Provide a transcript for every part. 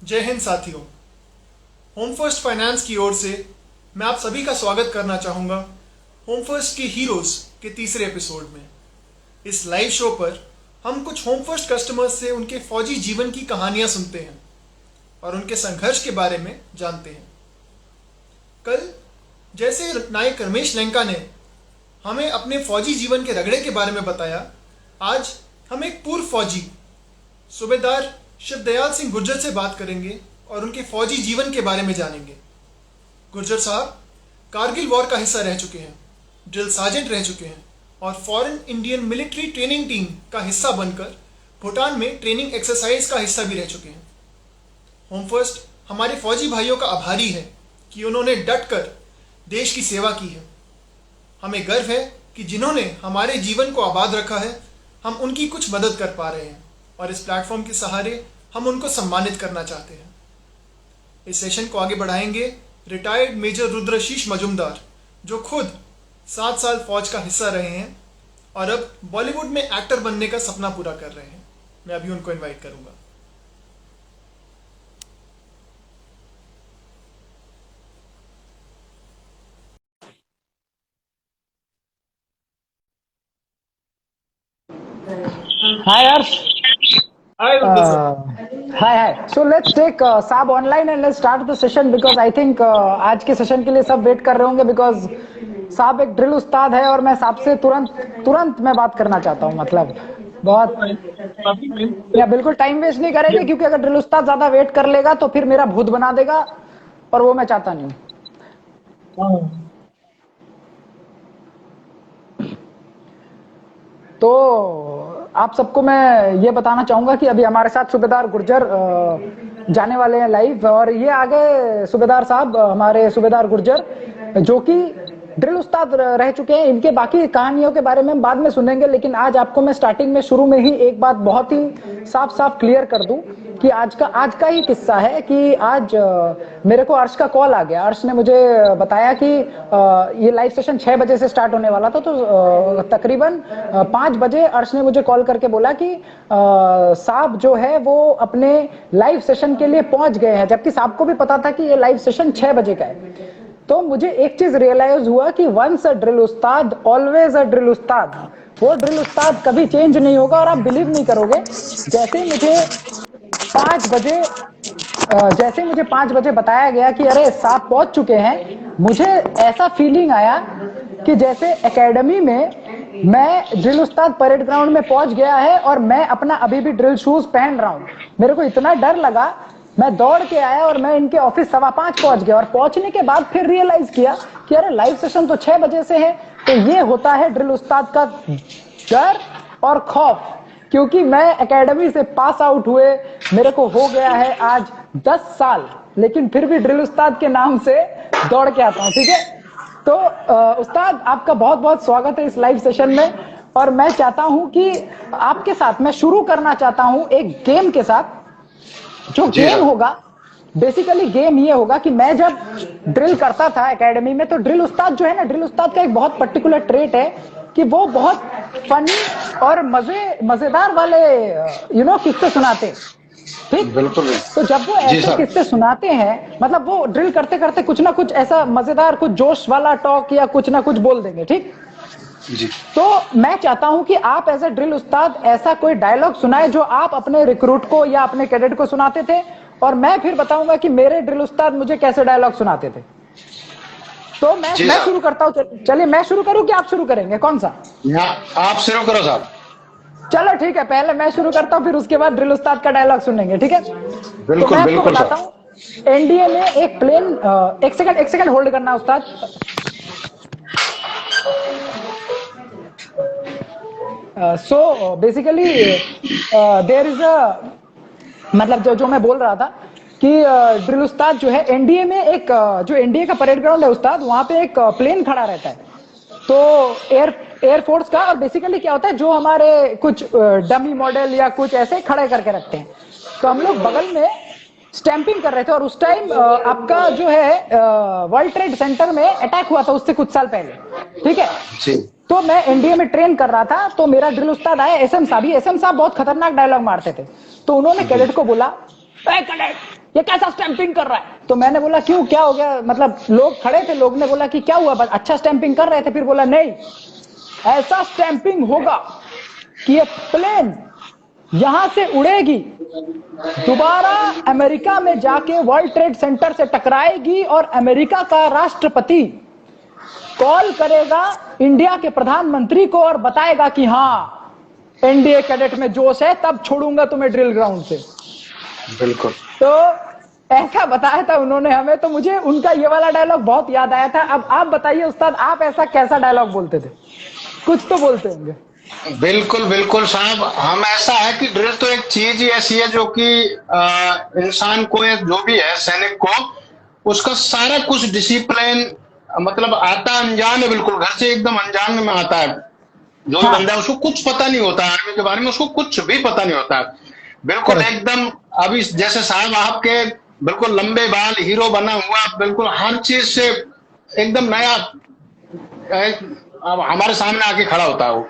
जय हिंद साथियों। Home first finance की ओर से मैं आप सभी का स्वागत करना चाहूँगा होम फर्स्ट के हीरोज़ के तीसरे एपिसोड में। इस लाइव शो पर हम कुछ होम फर्स्ट कस्टमर्स से उनके फौजी जीवन की कहानियाँ सुनते हैं और उनके संघर्ष के बारे में जानते हैं। कल जैसे नायक रमेश लंका ने हमें अपने फौजी जीवन के रगड़े के बारे में बताया, आज हम एक पूर्व फौजी सूबेदार शिवदयाल सिंह गुर्जर से बात करेंगे और उनके फौजी जीवन के बारे में जानेंगे। गुर्जर साहब कारगिल वॉर का हिस्सा रह चुके हैं, ड्रिल सार्जेंट रह चुके हैं और foreign Indian military training team का हिस्सा बनकर भूटान में ट्रेनिंग एक्सरसाइज का हिस्सा भी रह चुके हैं। होम फर्स्ट हमारे फौजी भाइयों का आभारी है कि उन्होंने डट कर देश की सेवा की है। हमें गर्व है कि जिन्होंने हमारे जीवन को आबाद रखा है, हम उनकी कुछ मदद कर पा रहे हैं और इस प्लेटफॉर्म के सहारे हम उनको सम्मानित करना चाहते हैं। इस सेशन को आगे बढ़ाएंगे रिटायर्ड मेजर रुद्रशीष मजुमदार, जो खुद 7 साल फौज का हिस्सा रहे हैं और अब बॉलीवुड में एक्टर बनने का सपना पूरा कर रहे हैं। मैं अभी उनको इनवाइट करूंगा। Hi Arsh. Hi Rudra sir. Hi. So let's take Saab online and let's start the session because I think आज के सेशन के लिए सब वेट कर रहे होंगे because साहब एक ड्रिल उस्ताद है और मैं साहब से तुरंत मैं बात करना चाहता हूँ। मतलब बहुत या बिल्कुल टाइम वेस्ट नहीं करेंगे क्योंकि अगर ड्रिल उस्ताद ज्यादा वेट कर लेगा तो फिर मेरा भूत बना देगा और वो मैं चाहता नहीं। तो आप सबको मैं ये बताना चाहूंगा कि अभी हमारे साथ सूबेदार गुर्जर जाने वाले हैं लाइव और ये आ गए सूबेदार साहब, हमारे सूबेदार गुर्जर जो कि ड्रिल उस्ताद रह चुके हैं। इनके बाकी कहानियों के बारे में हम बाद में सुनेंगे, लेकिन आज आपको मैं स्टार्टिंग में शुरू में ही एक बात बहुत ही साफ क्लियर कर दूं कि आज का ही किस्सा है कि आज मेरे को अर्श का कॉल आ गया। अर्श ने मुझे बताया कि ये लाइव सेशन 6 बजे से स्टार्ट होने वाला था, तो तकरीबन 5 बजे अर्श ने मुझे कॉल करके बोला कि साहब जो है वो अपने लाइव सेशन के लिए पहुंच गए हैं, जबकि साहब को भी पता था कि ये लाइव सेशन 6 बजे का है। तो मुझे एक चीज रियलाइज हुआ कि once a drill Ustad always a drill उस्ताद। वो ड्रिल उस्ताद कभी चेंज नहीं होगा और आप बिलीव नहीं करोगे, जैसे मुझे 5 बजे बताया गया कि अरे साहब पहुंच चुके हैं, मुझे ऐसा फीलिंग आया कि जैसे एकेडमी में मैं ड्रिल उस्ताद परेड ग्राउंड में पहुंच गया है और मैं अपना अभी भी ड्रिल शूज पहन रहा हूं। मेरे को इतना डर लगा, मैं दौड़ के आया और मैं इनके ऑफिस 5:15 पहुंच गया और पहुंचने के बाद फिर रियलाइज किया कि अरे लाइव सेशन तो 6 बजे से है। तो ये होता है ड्रिल उस्ताद का डर और खौफ, क्योंकि मैं एकेडमी से पास आउट हुए मेरे को हो गया है आज 10 साल, लेकिन फिर भी ड्रिल उस्ताद के नाम से दौड़ के आता हूं। ठीक है, तो उस्ताद आपका बहुत बहुत स्वागत है इस लाइव सेशन में और मैं चाहता हूं कि आपके साथ मैं शुरू करना चाहता हूं एक गेम के साथ। जो गेम होगा बेसिकली गेम ये होगा कि मैं जब ड्रिल करता था एकेडमी में, तो ड्रिल उस्ताद जो है ना, ड्रिल उस्ताद का एक बहुत पर्टिकुलर ट्रेट है कि वो बहुत फनी और मजेदार वाले किस्से सुनाते हैं। ठीक, बिल्कुल। तो जब वो ऐसे किस्से सुनाते हैं, मतलब वो ड्रिल करते करते कुछ ना कुछ ऐसा मजेदार, कुछ जोश वाला टॉक या कुछ ना कुछ बोल देंगे। ठीक जी। तो मैं चाहता हूं कि आप एज ए ड्रिल उस्ताद ऐसा कोई डायलॉग सुनाए जो आप अपने रिक्रूट को या अपने कैडेट को सुनाते थे, और मैं फिर बताऊंगा कि मेरे ड्रिल उस्ताद मुझे कैसे डायलॉग सुनाते थे। तो मैं शुरू करता हूं। चलिए मैं शुरू करूं कि आप शुरू करेंगे, कौन सा? आप शुरू करो साहब। चलो ठीक है, पहले मैं शुरू करता हूं, फिर उसके बाद ड्रिल उस्ताद का डायलॉग सुनेंगे। ठीक है, बिल्कुल, तो मैं आपको बिल्कुल बताता हूं। एनडीए में एक प्लेन, एक सेकंड होल्ड करना उस्ताद। So basically there is a, मतलब जो मैं बोल रहा था कि ड्रिल उस्ताद जो है एनडीए में एक जो एनडीए का परेड ग्राउंड है उस्ताद, वहां पे एक प्लेन खड़ा रहता है, तो एयरफोर्स का। और बेसिकली क्या होता है, जो हमारे कुछ डमी मॉडल या कुछ ऐसे खड़े करके रखते हैं, तो हम लोग बगल में स्टैंपिंग कर रहे थे और उस टाइम आपका जो है वर्ल्ड ट्रेड सेंटर में अटैक हुआ था उससे कुछ साल पहले। ठीक है जी। तो मैं एनडीए में ट्रेन कर रहा था, तो मेरा ड्रिल उस्ताद आया एसएम साहब। ये एसएम साहब बहुत खतरनाक डायलॉग मारते थे, तो उन्होंने कैडेट को बोला, कैडेट ये कैसा स्टैंपिंग कर रहा है? तो मैंने बोला क्यों, क्या हो गया? मतलब लोग खड़े थे, लोग ने बोला कि क्या हुआ, बस अच्छा स्टैंपिंग कर रहे थे। फिर बोला नहीं, ऐसा स्टैंपिंग होगा कि ये प्लेन यहां से उड़ेगी, दोबारा अमेरिका में जाके वर्ल्ड ट्रेड सेंटर से टकराएगी और अमेरिका का राष्ट्रपति कॉल करेगा इंडिया के प्रधानमंत्री को और बताएगा कि हाँ एनडीए कैडेट में जोश है, तब छोड़ूंगा तुम्हें ड्रिल ग्राउंड से। बिल्कुल। तो ऐसा बताया था उन्होंने हमें, तो मुझे उनका ये वाला डायलॉग बहुत याद आया था। अब आप बताइए उस्ताद, आप ऐसा कैसा डायलॉग बोलते थे? कुछ तो बोलते होंगे। बिल्कुल बिल्कुल साहब, हम ऐसा है कि ड्रिल तो एक चीज ही ऐसी है जो कि इंसान को, एक जो भी है सैनिक को, उसका सारा कुछ डिसिप्लिन मतलब आता अनजान है, बिल्कुल घर से एकदम अनजान में आता है। जो भी बंदा है उसको कुछ पता नहीं होता आर्मी के बारे में, उसको कुछ भी पता नहीं होता बिल्कुल एकदम। अभी जैसे साहब आपके बिल्कुल लंबे बाल, हीरो बना हुआ, बिल्कुल हर चीज से एकदम नया अब हमारे सामने आके खड़ा होता है वो।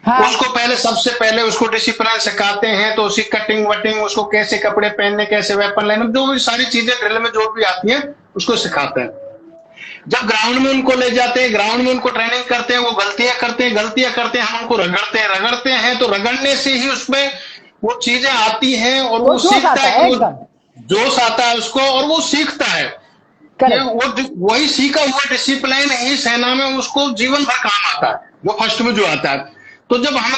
हाँ। उसको पहले, सबसे पहले उसको डिसिप्लिन सिखाते हैं, तो उसकी कटिंग वटिंग, उसको कैसे कपड़े पहनने, कैसे वेपन लेना, जो भी सारी चीजें ड्रिल में जो भी आती हैं उसको सिखाते हैं। जब ग्राउंड में उनको ले जाते हैं, ग्राउंड में उनको ट्रेनिंग करते हैं, वो गलतियां करते हैं, हम उनको रगड़ते हैं, तो रगड़ने से ही उसमें वो चीजें आती हैं और वो सीखता है, जोश आता है उसको और वो सीखता है। वो वही सीखा हुआ डिसिप्लिन ही सेना में उसको जीवन भर काम आता है, जो फर्स्ट में जो आता है। तो जब हम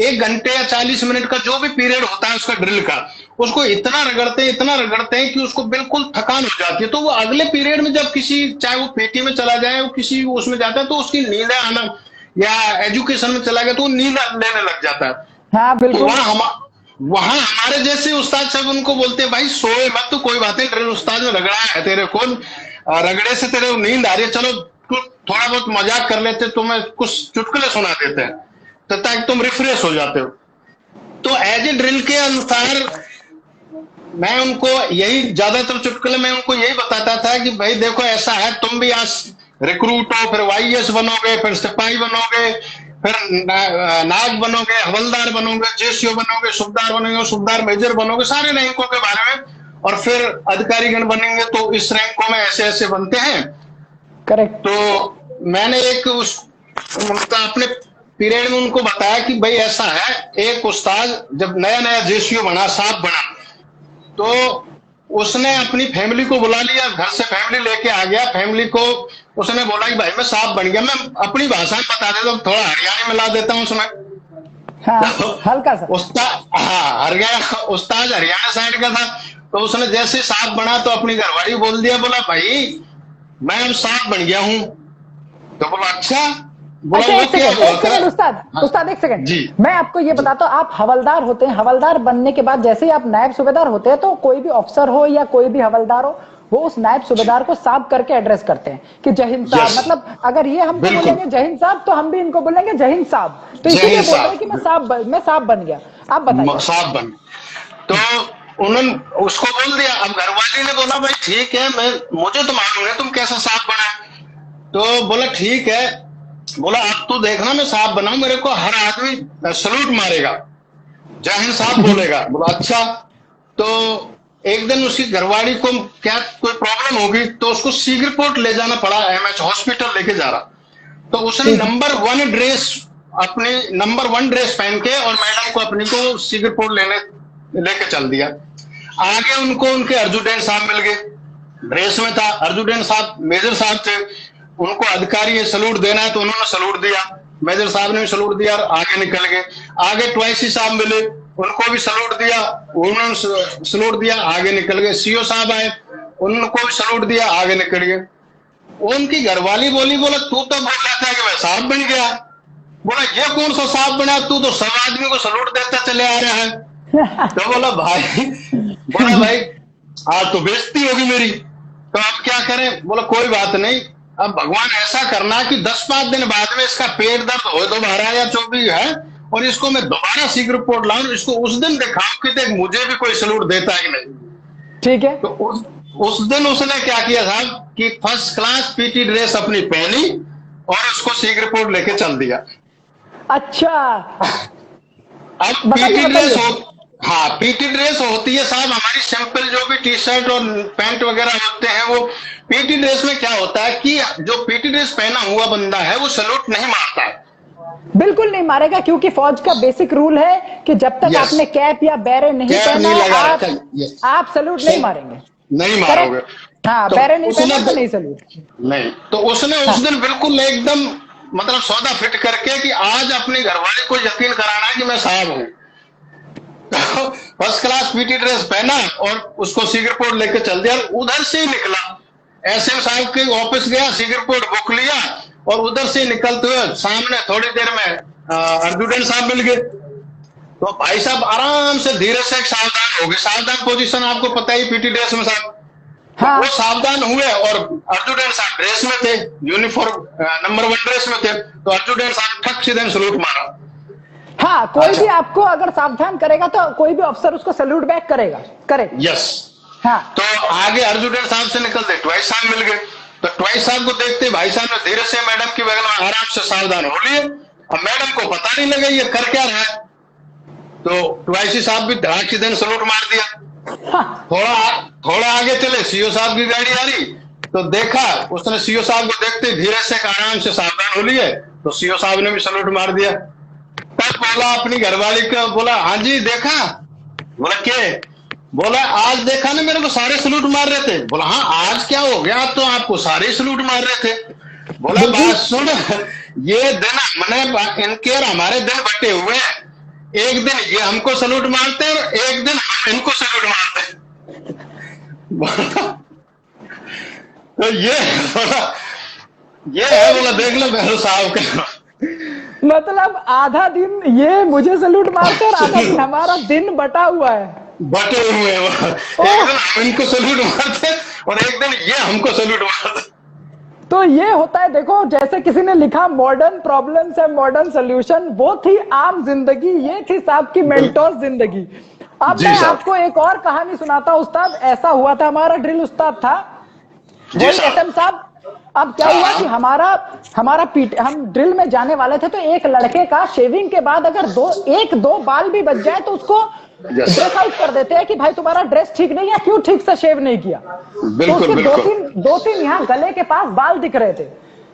1 घंटे या 40 मिनट का जो भी पीरियड होता है उसका ड्रिल का, उसको इतना रगड़ते हैं कि उसको बिल्कुल थकान हो जाती है। तो वो अगले पीरियड में जब किसी, चाहे वो पीटी में चला जाए, वो किसी उसमें जाता है, तो उसकी नींद आना, या एजुकेशन में चला गया तो नींद लेने लग जाता है। हाँ, बिल्कुल। तो वहां हमारे जैसे उस्ताद साहब उनको बोलते हैं भाई सोए मत, तो कोई बात नहीं, ड्रिल उस्ताद ने रगड़ा है तेरे को, रगड़े से तेरे नींद आ रही है, चलो थोड़ा बहुत मजाक कर लेते, तुम्हें कुछ चुटकुले सुना देते हैं तो ताकि तुम रिफ्रेश हो जाते हो। तो एज ए ड्रिल के अनुसार मैं उनको यही, ज्यादातर चुटकुले में उनको यही बताता था कि भाई देखो ऐसा है, तुम भी आज रिक्रूट हो, फिर वाईएस बनोगे, फिर सिपाही बनोगे, फिर नायक बनोगे, हवलदार बनोगे, जेसीओ बनोगे, सूबेदार मेजर बनोगे, सारे रैंकों के बारे में, और फिर अधिकारी गण बनेंगे तो इस रैंकों में ऐसे ऐसे बनते हैं। करेक्ट। तो मैंने एक अपने पीरियड में उनको बताया कि भाई ऐसा है, एक उस्ताद जब नया जेसीओ बना, साहब बना, तो उसने अपनी फैमिली को बुला लिया, घर से फैमिली लेके आ गया। फैमिली को उसने बोला कि भाई मैं साहब बन गया। मैं अपनी भाषा में बता देता हूँ, थोड़ा हरियाणा मिला देता हूँ उसमें। हाँ, तो हल्का सा उस्ताद हरियाणा साइड का था। तो उसने जैसे साहब बना तो अपनी घरवाली बोल दिया, बोला भाई मैं अब साहब बन गया हूँ। तो बोला अच्छा। अच्छा, एक सेकंड उस्ताद एक सेकंड जी, मैं आपको ये बताता हूँ, आप हवलदार होते हैं, हवलदार बनने के बाद जैसे ही आप नायब सूबेदार होते हैं, तो कोई भी अफसर हो या कोई भी हवलदार हो, वो उस नायब सूबेदार को साहब करके एड्रेस करते हैं कि जय हिंद साहब। मतलब अगर ये हमको बोलेंगे जय हिंद साहब, तो हम भी इनको बोलेंगे जय हिंद साहब। तो इसीलिए बोल रहे हैं कि मैं साहब बन गया। आप बताइए। साहब बन, तो उन्होंने उसको बोल दिया। अब घरवाली ने बोला भाई ठीक है, मुझे तो मालूम है तुम कैसा साहब बना। तो बोला ठीक है, बोला अब तू देखना मैं साहब बनाऊं, मेरे को हर आदमी सलूट मारेगा, जय हिंद साहब बोलेगा। बोला अच्छा। तो एक दिन उसकी घरवाली को क्या कोई प्रॉब्लम होगी, तो उसको सीगरपोर्ट ले जाना पड़ा, एमएच हॉस्पिटल लेके जा रहा। तो उसने नंबर 1 ड्रेस पहन के और मैडम को अपनी को सीगरपोर्ट लेके चल दिया। आगे उनको उनके अर्जुडेंट साहब मिल गए, ड्रेस में था अर्जुडेंट साहब, मेजर साहब थे। उनको अधिकारी है सलूट देना है, तो उन्होंने सलूट दिया, मेजर साहब ने भी सलूट दिया और आगे निकल गए। आगे ट्वाइसी साहब मिले, उनको भी सलूट दिया, उन्होंने सलूट दिया, आगे निकल गए। सीओ साहब आए, उनको भी सलूट दिया, आगे निकल गए। उनकी घरवाली बोली, बोला तू तो बोल रहा था कि मैं साहब बन गया। बोला ये कौन सा साहब बना, तू तो सब आदमी को सलूट देता चले आ रहा है। तो बोला भाई आज तो बेइज्जती होगी मेरी, तो आप क्या करें। बोला कोई बात नहीं, अब भगवान ऐसा करना कि 10-5 दिन बाद में इसका पेट दर्द हो दोबारा या जो भी है, और इसको मैं दोबारा सी रिपोर्ट लाऊं, इसको उस दिन दिखाऊं कि देख मुझे भी कोई सलूट देता है कि नहीं। ठीक है। तो उस दिन उसने क्या किया साहब कि फर्स्ट क्लास पीटी ड्रेस अपनी पहनी और उसको सी रिपोर्ट लेके चल दिया। अच्छा, अब पीटी ड्रेस पीटी ड्रेस होती है साहब हमारी सिंपल, जो भी टी शर्ट और पैंट वगैरह होते हैं, वो पीटी ड्रेस में क्या होता है कि जो पीटी ड्रेस पहना हुआ बंदा है वो सैल्यूट नहीं मारता है। बिल्कुल नहीं मारेगा, क्योंकि फौज का बेसिक रूल है कि जब तक आपने कैप या बैरे नहीं पहना आप सैल्यूट नहीं मारेंगे। नहीं मारोगे। हाँ, तो बैरे नहीं पहना तो नहीं सैल्यूट। नहीं, तो उसने उस दिन बिल्कुल एकदम मतलब सौदा फिट करके कि आज अपनी घरवाली को यकीन कराना है कि मैं साहब हूँ। तो फर्स्ट क्लास पीटी ड्रेस पहना और उसको सी रिपोर्ट लेके चल दिया। उधर से ही निकला, एसएम साहब के ऑफिस गया, सी रिपोर्ट बुक लिया और उधर से निकलते हुए सामने थोड़ी देर में अर्जुन साहब मिल गए। तो भाई साहब आराम से धीरे से सावधान हो गए। सावधान पोजीशन आपको पता ही पीटी ड्रेस में साहब। हाँ। वो सावधान हुए और अर्जुन साहब ड्रेस में थे, यूनिफॉर्म नंबर 1 ड्रेस में थे। तो अर्जुन साहब ठक सीधे सलूट मारा। हाँ, कोई भी आपको अगर सावधान करेगा तो कोई भी अफसर उसको सैल्यूट बैक करेगा। यस। हाँ। तो आगे अर्जुन साहब से निकलते ट्वाइस साहब मिल गए। तो ट्वाइस साहब को देखते भाई साहब ने धीरे से मैडम की बगल में आराम से सावधान हो लिए। अब मैडम को पता नहीं लगा ये कर क्या रहा है। तो ट्वाइसी साहब भी धड़ाक से दिन सलूट मार दिया। हाँ। थोड़ा आगे चले, सीओ साहब की गाड़ी आ रही तो देखा, उसने सीओ साहब को देखते धीरे से आराम से सावधान हो लिए। तो सीओ साहब ने भी सलूट मार दिया। तब बोला अपनी घरवाली को, बोला हाँ जी देखा? बोला क्या? बोला आज देखा ना मेरे को सारे सलूट मार रहे थे। बोला हाँ आज क्या हो गया, तो आपको सारे सलूट मार रहे थे। बोला बात सुन, ये दिन मैंने इनके और हमारे दिन बटे हुए हैं। एक दिन ये हमको सलूट मारते हैं और एक दिन हम इनको सलूट मारते हैं। तो ये है, बोला देख लो बहरो साहब का मतलब आधा दिन ये मुझे सलूट मारते और आधा दिन हमारा दिन बटा हुआ है, बटे हुए हैं। एक दिन हम इनको सलूट मारते और एक दिन ये हमको सलूट मारते। तो ये होता है, देखो जैसे किसी ने लिखा modern problems and modern solution, वो थी आम जिंदगी, ये थी साहब की मेंटोर जिंदगी। अब मैं आपको एक और कहानी सुनाता हूं उस्ताद। ऐसा हुआ था, हमारा ड्रिल उस्ताद था वही एसएम साहब। अब क्या हुआ कि हम ड्रिल में जाने वाले थे, तो एक लड़के का शेविंग के बाद अगर एक दो बाल भी बच जाए तो उसको ड्रेस आउट कर देते हैं कि भाई तुम्हारा ड्रेस ठीक नहीं है, क्यों ठीक से शेव नहीं किया। तो उसके दो तीन यहाँ गले के पास बाल दिख रहे थे।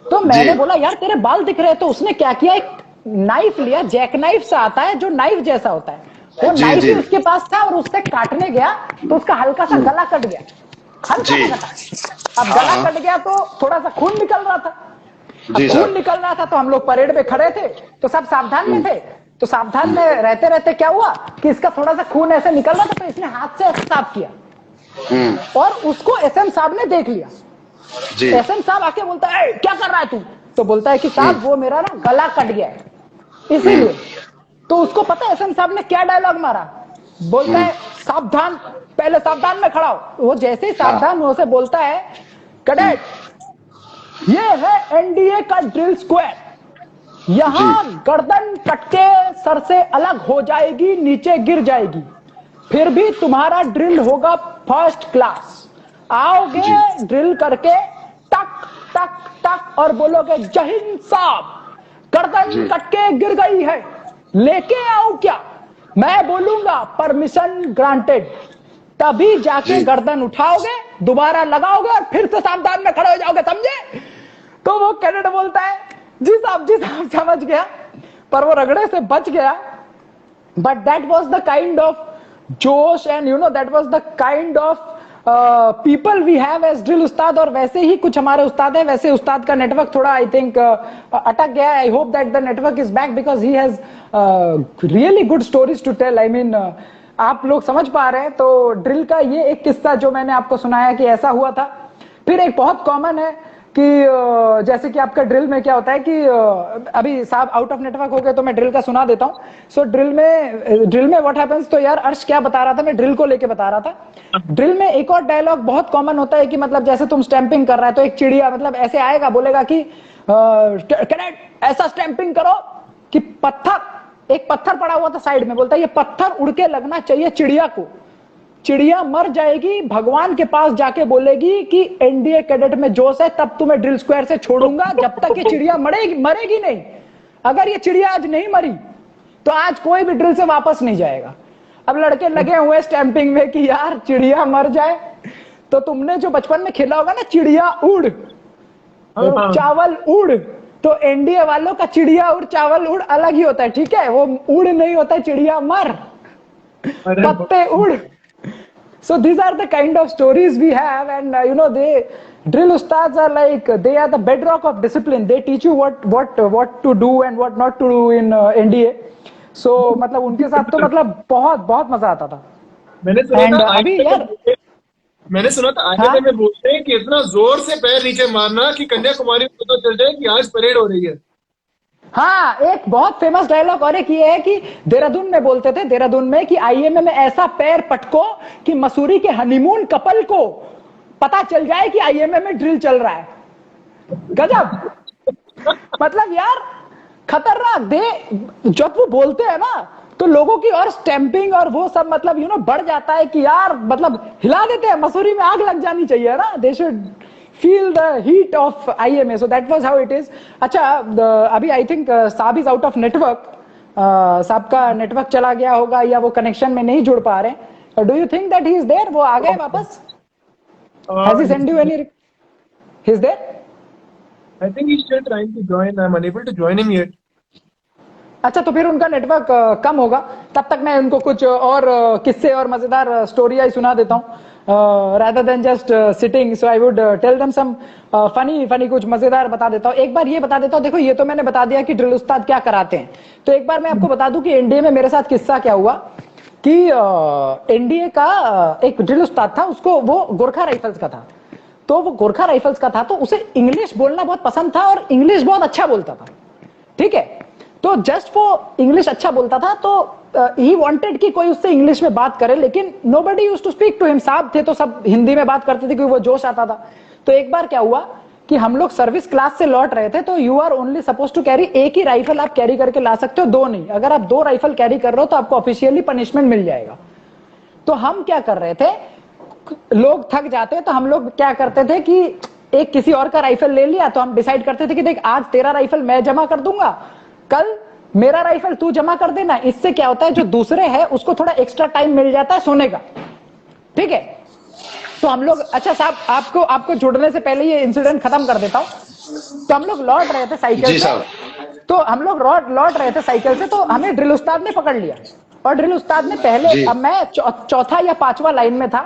तो मैंने बोला यार तेरे बाल दिख रहे हैं। तो उसने क्या किया, एक नाइफ लिया, जैक नाइफ से आता है जो नाइफ जैसा होता है, वो नाइफ ही उसके पास था और उससे काटने गया तो उसका हल्का सा गला कट गया, हल्का सा। अब गला कट गया तो थोड़ा सा खून निकल रहा था। खून निकल रहा था तो हम लोग परेड में खड़े थे तो सब सावधान में थे। तो सावधान में रहते रहते क्या हुआ कि इसका थोड़ा सा खून ऐसे निकल रहा था, तो इसने हाथ से ऐसे साफ किया और उसको एसएम साहब ने देख लिया। एसएम साहब आके बोलता है क्या कर रहा है तू? तो बोलता है कि साहब वो मेरा ना गला कट गया है इसीलिए। तो उसको पता है एसएम साहब ने क्या डायलॉग मारा। बोलता है सावधान, पहले सावधान में खड़ा हो। वो जैसे ही सावधान हो से बोलता है कैडेट ये है एनडीए का ड्रिल स्क्वायर, यहां गर्दन कटके सर से अलग हो जाएगी, नीचे गिर जाएगी, फिर भी तुम्हारा ड्रिल होगा फर्स्ट क्लास। आओगे ड्रिल करके टक टक टक और बोलोगे जय हिंद साहब, गर्दन कटके गिर गई है, लेके आऊं क्या? मैं बोलूंगा परमिशन ग्रांटेड, तभी जाके गर्दन उठाओगे, दोबारा लगाओगे और फिर से सावधान में खड़े हो जाओगे, समझे? तो वो कैडेट बोलता है जी साहब समझ गया, पर वो रगड़े से बच गया। But that was the kind of जोश and you know that was the kind of people we have as drill उस्ताद। और वैसे ही कुछ हमारे उस्ताद हैं। वैसे उस्ताद का नेटवर्क थोड़ा आई थिंक अटक गया है। I hope that the network is back because he has really good stories to tell. I mean आप लोग समझ पा रहे हैं। तो ड्रिल का ये एक किस्सा जो मैंने आपको सुनाया कि ऐसा हुआ था। फिर एक बहुत कॉमन है कि जैसे कि आपका ड्रिल में क्या होता है कि अभी साहब आउट ऑफ नेटवर्क हो गए तो मैं ड्रिल का सुना देता हूं। सो ड्रिल में व्हाट हैपेंस, तो यार अर्श क्या बता रहा था, मैं ड्रिल को लेके बता रहा था। ड्रिल में एक और डायलॉग बहुत कॉमन होता है कि मतलब जैसे तुम स्टैंपिंग कर रहा है तो एक चिड़िया मतलब ऐसे आएगा, बोलेगा कि कैडेट ऐसा स्टैंपिंग करो कि एक पत्थर पड़ा हुआ था साइड में, बोलता है ये पत्थर उड़ के लगना चाहिए चिड़िया को, चिड़िया मर जाएगी, भगवान के पास जाके बोलेगी कि एनडीए कैडेट में जोश है, तब तुम्हें ड्रिल स्क्वायर से छोड़ूंगा, जब तक ये चिड़िया मरेगी नहीं। अगर ये चिड़िया आज नहीं मरी तो आज कोई भी ड्रिल से वापस नहीं जाएगा। अब लड़के लगे हुए स्टैंपिंग में कि यार चिड़िया मर जाए। तो तुमने जो बचपन में खेला होगा ना, चिड़िया उड़ चावल उड़, तो एनडीए वालों का चिड़िया उड़ चावल उड़ अलग ही होता है, ठीक है? वो उड़ नहीं होता है, चिड़िया मर, पत्ते उड़। So these are the kind of stories we have, and you know, drill ustads are like, they are the bedrock of discipline. They teach you what to do and what not to do in NDA. So मतलब उनके साथ तो मतलब बहुत बहुत मजा आता था। मैंने सुना And था अभी यार, मैंने सुना था आईएमए में बोलते हैं कि इतना जोर से पैर नीचे मारना कि कन्याकुमारी को पता चल जाए कि आज परेड हो रही है। हाँ, एक बहुत फेमस डायलॉग और एक ये है कि देहरादून में बोलते थे, देहरादून में, कि आईएमए में ऐसा पैर पटको कि मसूरी के हनीमून कपल को पता चल जाए कि आईएमए में ड्रिल चल रहा है। गजब। मतलब यार खतरनाक। जब वो बोलते हैं ना तो लोगों की और स्टैंपिंग और वो सब मतलब बढ़ जाता है कि यार मतलब हिला देते हैं, मसूरी में आग लग जानी चाहिए ना। They should feel the heat of IMA. So that was how it is. अच्छा, अभी I think साब is out of network. साब का नेटवर्क चला गया होगा या वो कनेक्शन में नहीं जुड़ पा रहे। Do you think that he is there? वो आ गए वापस? Has he sent you any? He is there? I think he's still trying to join. I'm unable to join him yet. अच्छा, तो फिर उनका नेटवर्क कम होगा। तब तक मैं उनको कुछ और किस्से और मजेदार स्टोरी सुना देता हूँ। rather than just sitting, so I would tell them some funny कुछ मजेदार बता देता हूँ। एक बार ये बता देता हूँ, देखो ये तो मैंने बता दिया कि ड्रिल उस्ताद क्या कराते हैं। तो एक बार मैं आपको बता दूं कि एनडीए में मेरे साथ किस्सा क्या हुआ कि एनडीए का एक ड्रिल उस्ताद था, उसको वो गोरखा राइफल्स का था। तो वो गोरखा राइफल्स का था तो उसे इंग्लिश बोलना बहुत पसंद था और इंग्लिश बहुत अच्छा बोलता था, ठीक है? तो जस्ट वो इंग्लिश अच्छा बोलता था, तो ही वांटेड कि कोई उससे इंग्लिश में बात करे, लेकिन nobody used to speak to him. साहब थे तो सब हिंदी में बात करते थे क्योंकि वो जोश आता था। तो एक बार क्या हुआ कि हम लोग सर्विस क्लास से लौट रहे थे, तो you are only suppose to carry, एक ही राइफल आप कैरी करके ला सकते हो, दो नहीं। अगर आप दो राइफल कैरी कर रहे हो तो आपको ऑफिशियली पनिशमेंट मिल जाएगा। तो हम क्या कर रहे थे, लोग थक जाते तो हम लोग क्या करते थे कि एक किसी और का राइफल ले लिया, तो हम डिसाइड करते थे कि देख आज तेरा राइफल मैं जमा कर दूंगा, कल मेरा राइफल तू जमा कर देना। इससे क्या होता है, जो दूसरे है उसको थोड़ा एक्स्ट्रा टाइम मिल जाता है सोने का, ठीक है? तो हम लोग, अच्छा साहब आपको जुड़ने से पहले ये इंसिडेंट खत्म कर देता हूं। तो हम लोग लौट रहे थे साइकिल से, तो हम लोग लौट रहे थे साइकिल से, तो हमें ड्रिल उस्ताद ने पकड़ लिया। और ड्रिल उस्ताद ने पहले, अब मैं चौथा या पांचवा लाइन में था,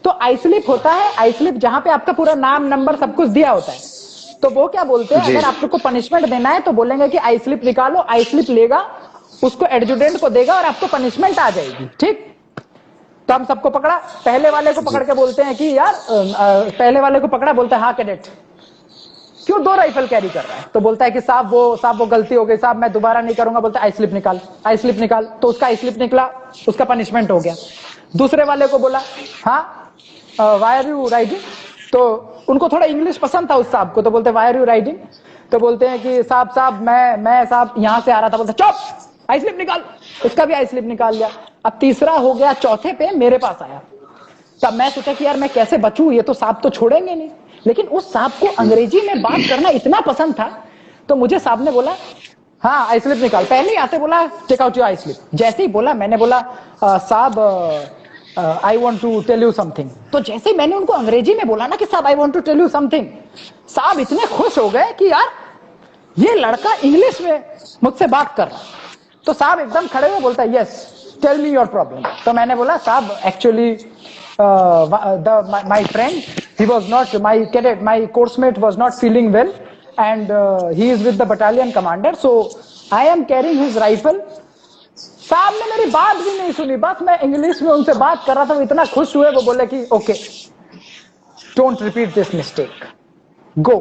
तो आई स्लिप होता है, आई स्लिप जहां पे आपका पूरा नाम नंबर सब कुछ दिया होता है। तो वो क्या बोलते हैं, अगर आपको पनिशमेंट देना है तो बोलेंगे कि आई स्लिप निकालो, आई स्लिप लेगा, उसको एडजुटेंट को देगा और आपको पनिशमेंट आ जाएगी, ठीक? तो हम सबको पकड़ा, पहले वाले को पकड़ के बोलते हैं कि यार पहले वाले को पकड़ा, बोलता है हाँ कैडेट, क्यों दो राइफल कैरी कर रहा है? तो बोलता है कि साहब वो गलती हो गई साहब, मैं दोबारा नहीं करूंगा। बोलता है आई स्लिप निकाल, आई स्लिप निकाल। तो उसका आई स्लिप निकला, उसका पनिशमेंट हो गया। दूसरे वाले को बोला हाँ वाई आर यू राइडिंग, तो उनको थोड़ा इंग्लिश पसंद था उस साहब को, तो बोलते वाई आर यू राइडिंग। तो बोलते हैं कि साहब मैं साहब यहां से आ रहा था। बोलते चुप, आई स्लिप निकाल। उसका भी आई स्लिप निकाल लिया। अब तीसरा हो गया, चौथे पे मेरे पास आया। तब मैं सोचा कि यार मैं कैसे बचूं, ये तो साहब तो छोड़ेंगे नहीं। लेकिन उस साहब को अंग्रेजी में बात करना इतना पसंद था, तो मुझे साहब ने बोला हाँ आई स्लिप निकाल। पहले ही आते बोला take out your I slip. जैसे ही बोला मैंने बोला साहब I want to tell you something. तो जैसे ही मैंने उनको अंग्रेजी में बोला ना कि साहब I want to tell you something, साहब इतने खुश हो गए कि यार ये लड़का इंग्लिश में मुझसे बात कर रहा। तो साहब एकदम खड़े हुए बोलता है yes tell me your problem. तो मैंने बोला साहब actually my friend, he was not, my cadet, my course mate was not feeling well and he is with the battalion commander, so I am carrying his rifle. साहब ने मेरी बात भी नहीं सुनी, बस मैं इंग्लिश में उनसे बात कर रहा था, वो इतना खुश हुए, वो बोले कि okay don't repeat this mistake, go.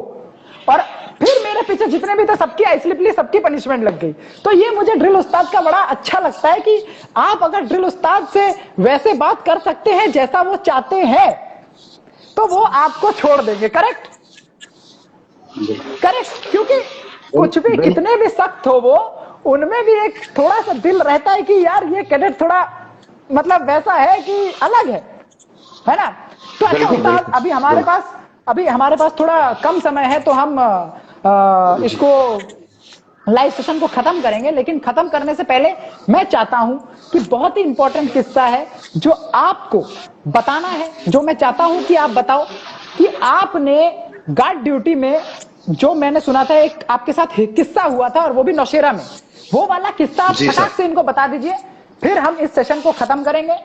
और फिर मेरे पीछे जितने भी थे सबकी आई स्लिप ली, सबकी पनिशमेंट लग गई। तो ये मुझे ड्रिल उस्ताद का बड़ा अच्छा लगता है कि आप अगर ड्रिल उस्ताद से वैसे बात कर सकते हैं जैसा वो चाहते हैं, तो वो आपको छोड़ देंगे। करेक्ट, क्योंकि कुछ भी कितने भी सख्त हो वो, उनमें भी एक थोड़ा सा दिल रहता है कि यार ये कैडेट थोड़ा मतलब वैसा है कि अलग है ना। तो अच्छा उस्ताद, अभी हमारे पास थोड़ा कम समय है, तो हम इसको लाइव सेशन को खत्म करेंगे, लेकिन खत्म करने से पहले मैं चाहता हूं कि बहुत ही इंपॉर्टेंट किस्सा है जो आपको बताना है, जो मैं चाहता हूं कि आप बताओ कि आपने गार्ड ड्यूटी में, जो मैंने सुना था एक आपके साथ किस्सा हुआ था और वो भी नौशेरा में, वो वाला किस्सा आप फटाक से इनको बता दीजिए, फिर हम इस सेशन को खत्म करेंगे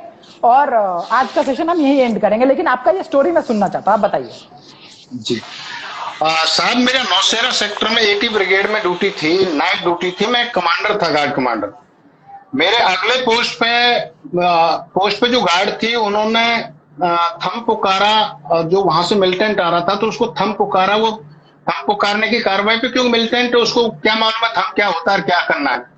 और आज का सेशन हम यही एंड करेंगे। लेकिन आपका ये स्टोरी मैं सुनना चाहता हूं, आप बताइए। जी साहब, मेरा नौशेरा सेक्टर में 80 ब्रिगेड में ड्यूटी थी, नाइट ड्यूटी थी। मैं कमांडर था, गार्ड कमांडर। मेरे अगले पोस्ट पे जो गार्ड थी, उन्होंने थम पुकारा। जो वहां से मिलिटेंट आ रहा था तो उसको थम पुकारा। वो थम पुकारने की कार्रवाई पे, क्योंकि मिलिटेंट उसको क्या मालूम है थम क्या होता है, क्या करना है।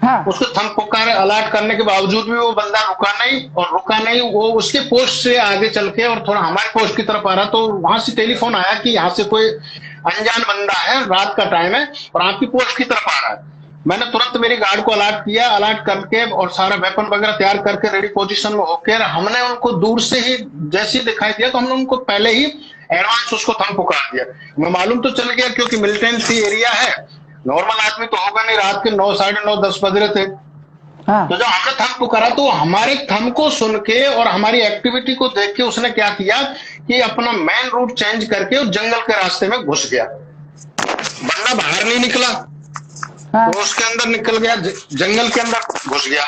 हाँ। उसको थम पुकार अलर्ट करने के बावजूद भी वो बंदा रुका नहीं। वो उसके पोस्ट से आगे चल के और थोड़ा हमारे पोस्ट की तरफ आ रहा, तो वहां से टेलीफोन आया कि यहाँ से कोई अनजान बंदा है, रात का टाइम है और आपकी पोस्ट की तरफ आ रहा है। मैंने तुरंत मेरी गार्ड को अलर्ट किया, अलर्ट करके और सारा वेपन वगैरह तैयार करके रेडी पोजीशन में होकर हमने उनको दूर से ही जैसे ही दिखाई दिया तो हमने उनको पहले ही एडवांस उसको थम पुकार दिया। मैं मालूम तो चल गया, क्योंकि मिलिटेंसी एरिया है, नॉर्मल आदमी तो होगा नहीं। रात के 9, साढ़े 9, 10 बज रहे थे। हाँ। तो जब हमने थम पुकारा तो हमारे थम को सुन के और हमारी एक्टिविटी को देख के उसने क्या किया कि अपना मेन रूट चेंज करके उस जंगल के रास्ते में घुस गया। बंदा बाहर नहीं निकला, हाँ। वो उसके अंदर निकल गया, जंगल के अंदर घुस गया।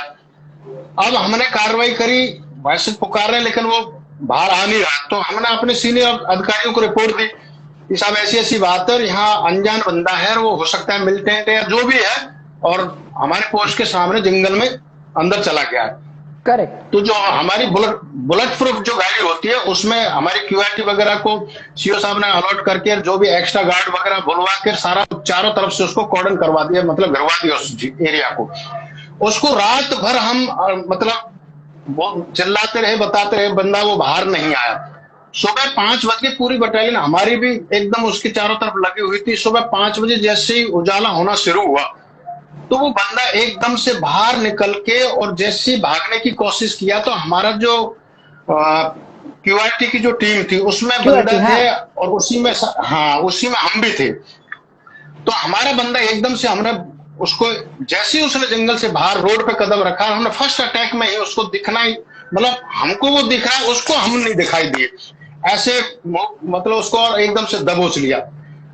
अब हमने कार्रवाई करी, वैसे पुकार रहे लेकिन वो बाहर आ नहीं रहा, तो हमने अपने सीनियर अधिकारियों को रिपोर्ट दी कि साहब ऐसी बात है, यहाँ अनजान बंदा है, वो हो सकता है मिलिटेंट है या जो भी है, और हमारे पोस्ट के सामने जंगल में अंदर चला गया है। करेक्ट। तो जो हमारी बुलेट प्रूफ जो गाड़ी होती है उसमें हमारी क्यूआरटी वगैरह को सीओ साहब ने अलर्ट करके जो भी एक्स्ट्रा गार्ड वगैरह बुलवा के सारा चारों तरफ से उसको कॉर्डन करवा दिया, मतलब घिरवा दिया उस एरिया को। उसको रात भर हम मतलब चिल्लाते रहे, बताते रहे, बंदा वो बाहर नहीं आया। सुबह 5 बजे पूरी बटालियन हमारी भी एकदम उसके चारों तरफ लगी हुई थी। सुबह 5 बजे जैसे ही उजाला होना शुरू हुआ तो वो बंदा एकदम से बाहर निकल के और जैसे ही भागने की कोशिश किया तो हमारा जो क्यूआरटी की जो टीम थी उसमें बंदा थे और उसी में हम भी थे। तो हमारा बंदा एकदम से, हमने उसको जैसे ही उसने जंगल से बाहर रोड पे कदम रखा, हमने फर्स्ट अटैक में ही उसको दिखना ही, मतलब हमको वो दिख रहा है, उसको हम नहीं दिखाई दिए, ऐसे मतलब उसको और एकदम से दबोच लिया,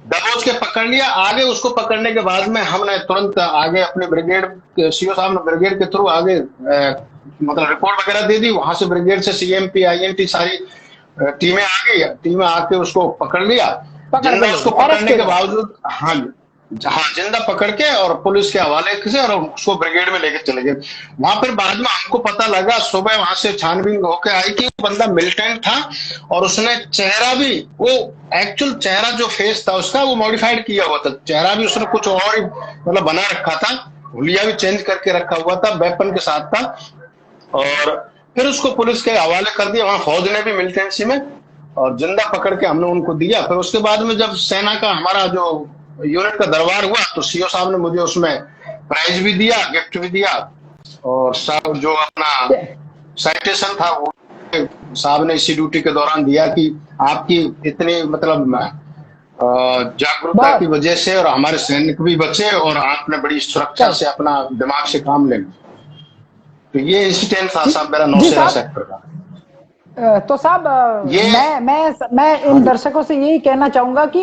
दबोच के पकड़ लिया। आगे उसको पकड़ने के बाद में हमने तुरंत आगे अपने ब्रिगेड के सीओ साहब ने ब्रिगेड के थ्रू आगे मतलब रिपोर्ट वगैरह दे दी। वहां से ब्रिगेड से सीएमपी आईएनटी सारी टीमें आ गई, टीमें आके उसको पकड़ लिया। उसको पकड़ने के बावजूद जिंदा पकड़ के और पुलिस के हवाले से और उसको ब्रिगेड में लेके चले गए। वहां पर बाद में हमको पता लगा, सुबह वहां से छानबीन होके आई कि वो बंदा मिलिटेंट था और उसने चेहरा भी, वो एक्चुअल चेहरा जो फेस था उसका वो मॉडिफाइड किया हुआ था, चेहरा भी उसने कुछ और ही मतलब बना रखा था, हुलिया भी चेंज करके रखा हुआ था, वेपन के साथ था। और फिर उसको पुलिस के हवाले कर दिया, वहां फौज ने भी मिलिटेंसी में, और जिंदा पकड़ के हमने उनको दिया। फिर उसके बाद में जब सेना का हमारा जो यूनिट का दरबार हुआ तो सीओ साहब ने मुझे उसमें प्राइज भी दिया, गिफ्ट भी दिया, और साहब जो अपना साइटेशन था वो साहब ने इसी ड्यूटी के दौरान दिया कि आपकी इतनी मतलब जागरूकता की वजह से और हमारे सैनिक भी बचे और आपने बड़ी सुरक्षा से अपना दिमाग से काम ले। तो ये इंसिडेंट था साहब मेरा नौशेरा सेक्टर का। तो साहब मैं इन दर्शकों से यही कहना चाहूंगा कि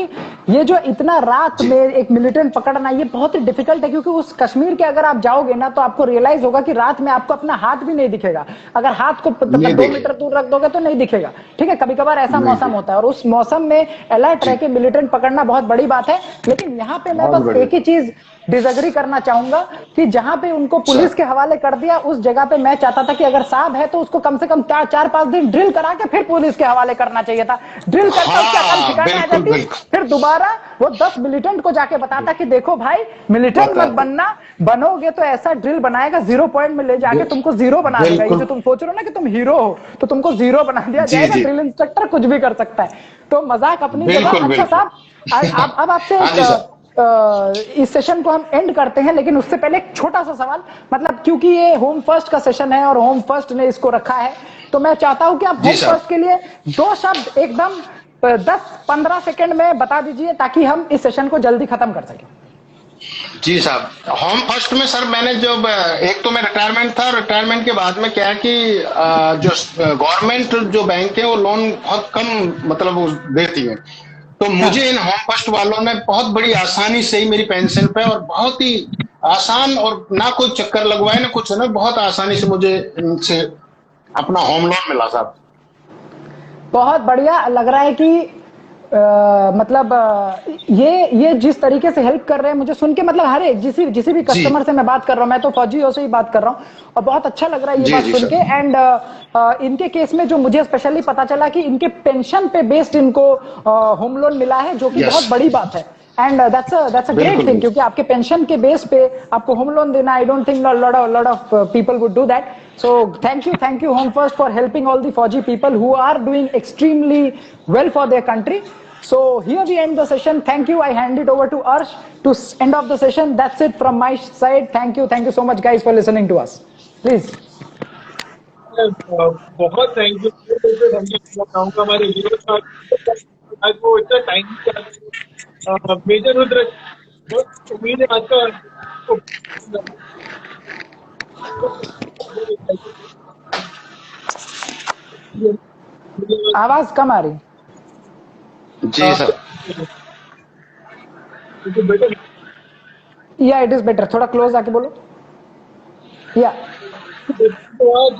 ये जो इतना रात में एक मिलिटेंट पकड़ना ये बहुत ही डिफिकल्ट है, क्योंकि उस कश्मीर के अगर आप जाओगे ना तो आपको रियलाइज होगा कि रात में आपको अपना हाथ भी नहीं दिखेगा, अगर हाथ को 2 मीटर दूर रख दोगे तो नहीं दिखेगा। ठीक है, कभी कभार ऐसा मौसम होता है और उस मौसम में अलर्ट रह के मिलिटेंट पकड़ना बहुत बड़ी बात है। लेकिन यहाँ पे मैं बस एक ही चीज डिसएग्री करना चाहूंगा कि जहां पे उनको पुलिस के हवाले कर दिया उस जगह पे मैं चाहता था कि अगर साहब है तो उसको कम से कम 4-5 दिन ड्रिल करा के फिर पुलिस के हवाले करना चाहिए था। ड्रिल करके उसकी अकल ठिकाने आ जाती, फिर दोबारा वो 10 मिलिटेंट को जाके बताता कि देखो भाई मिलिटेंट मत बनना, बनोगे तो ऐसा ड्रिल बनाएगा 0 पॉइंट में ले जाके तुमको 0 बना देगा। ये जो तुम सोच रहे हो ना कि तुम हीरो हो तो तुमको 0 बना दिया जाएगा। ड्रिल इंस्ट्रक्टर कुछ भी कर सकता है। तो मजाक अपनी जगह। अच्छा साहब अब आपसे इस सेशन को हम एंड करते हैं, लेकिन उससे पहले एक छोटा सा सवाल, मतलब क्योंकि ये होम फर्स्ट का सेशन है और होम फर्स्ट ने इसको रखा है तो मैं चाहता हूं कि आप होम फर्स्ट के लिए 2 शब्द एकदम 10-15 सेकंड में बता दीजिए ताकि हम इस सेशन को जल्दी खत्म कर सकें। जी साहब, होम फर्स्ट में सर मैंने जब एक तो मैं रिटायरमेंट था, रिटायरमेंट के बाद में क्या है कि जो गवर्नमेंट जो बैंक है वो लोन बहुत कम मतलब वो देती है, तो मुझे इन होम फर्स्ट वालों ने बहुत बड़ी आसानी से ही मेरी पेंशन पे और बहुत ही आसान और ना कोई चक्कर लगवाए ना कुछ है ना, बहुत आसानी से मुझे इनसे अपना होम लोन मिला साहब। बहुत बढ़िया लग रहा है कि मतलब ये जिस तरीके से हेल्प कर रहे हैं मुझे सुन के, मतलब हर एक जिसी भी कस्टमर से मैं बात कर रहा हूं, मैं तो फौजियों से ही बात कर रहा हूं और बहुत अच्छा लग रहा है ये बात सुन के। एंड इनके केस में जो मुझे स्पेशली पता चला कि इनके पेंशन पे बेस्ड इनको होम लोन मिला है, जो कि बहुत बड़ी बात है। And that's a great thing, क्योंकि आपके पेंशन के बेस पे आपको होम लोन देना, I don't think lot of people would do that. So thank you Home First for helping all the Fauji people who are doing extremely well for their country. So here we end the session. Thank you. I hand it over to Arsh to end off the session. That's it from my side. Thank you so much guys for listening to us. Please. बहुत thank you. चाहूँगा हमारे viewers आज वो इतना time major Rudra, बहुत उम्मीद है आज का आवाज कम आ रही। जी सर। बेटर या इट इज बेटर, थोड़ा क्लोज आके बोलो। या तो आज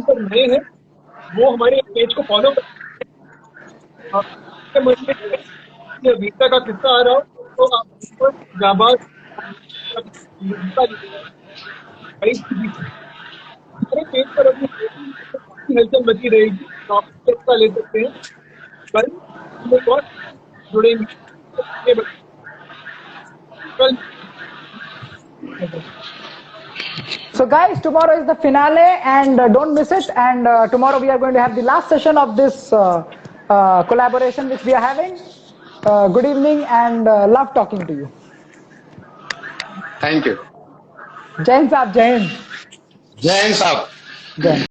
पर नए हैं वो हमारे पेज को फॉलो कर वीसा का किस्सा आ रहा हो तो आप जाबाज हमारे पेज पर अपनी हलचल बची रहेगी, तो आप हिस्सा ले सकते हैं। कल बहुत जुड़ेंगे कल। So guys, tomorrow is the finale and don't miss it. And tomorrow we are going to have the last session of this collaboration which we are having. Good evening and love talking to you. Thank you. जय हिंद साहब, जय हिंद। जय हिंद साहब। जय हिंद।